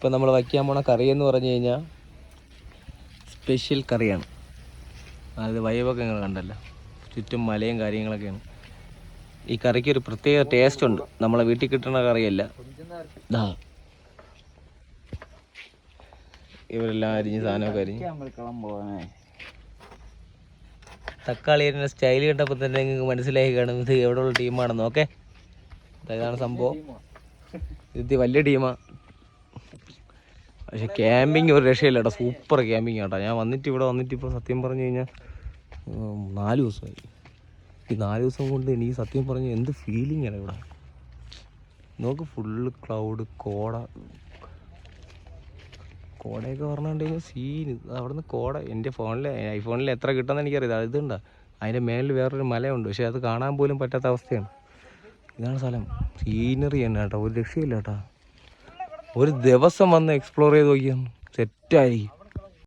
ഇപ്പം നമ്മൾ വയ്ക്കാൻ പോണ കറിയെന്ന് പറഞ്ഞു കഴിഞ്ഞാൽ സ്പെഷ്യൽ കറിയാണ്. അതായത് വൈബൊക്കെ നിങ്ങൾ കണ്ടല്ലോ, ചുറ്റും മലയും കാര്യങ്ങളൊക്കെയാണ്. ഈ കറിക്ക് ഒരു പ്രത്യേക ടേസ്റ്റ് ഉണ്ട്, നമ്മളെ വീട്ടിൽ കിട്ടുന്ന കറിയല്ല. ഇവരെല്ലാം അരിഞ്ഞ് സാധനമൊക്കെ അരിഞ്ഞ് തക്കാളി അരിഞ്ഞ സ്റ്റൈൽ കണ്ടപ്പോൾ തന്നെ നിങ്ങൾക്ക് മനസ്സിലായി കാണും ഇത് എവിടെയുള്ള ടീമാണെന്ന്. ഓക്കെ, ഇതാണ് സംഭവം. ഇത് വലിയ ടീമാണ്. പക്ഷെ ക്യാമ്പിങ് ഒരു രക്ഷയില്ല കേട്ടോ, സൂപ്പർ ക്യാമ്പിങ് കേട്ടോ. ഞാൻ ഇവിടെ വന്നിട്ട് ഇപ്പോൾ സത്യം പറഞ്ഞു കഴിഞ്ഞാൽ 4 ദിവസമായി. ഈ 4 ദിവസം കൊണ്ട് എനിക്ക് സത്യം പറഞ്ഞ് എന്ത് ഫീലിംഗ് ആണ് ഇവിടെ. നോക്ക്, ഫുള്ള് ക്ലൗഡ്, കോടയൊക്കെ പറഞ്ഞുകൊണ്ട് കഴിഞ്ഞാൽ സീന്. അവിടെ നിന്ന് കോട എൻ്റെ ഐഫോണിൽ എത്ര കിട്ടുമെന്ന് എനിക്കറിയാം. ഇതുണ്ടോ, അതിൻ്റെ മേളിൽ വേറൊരു മലയുണ്ട്, പക്ഷേ അത് കാണാൻ പോലും പറ്റാത്ത അവസ്ഥയാണ്. ഇതാണ് സ്ഥലം, സീനറി തന്നെ കേട്ടോ, ഒരു രക്ഷയില്ല കേട്ടോ. ഒരു ദിവസം വന്ന് എക്സ്പ്ലോർ ചെയ്ത് നോക്കിയാൽ സെറ്റായിരിക്കും.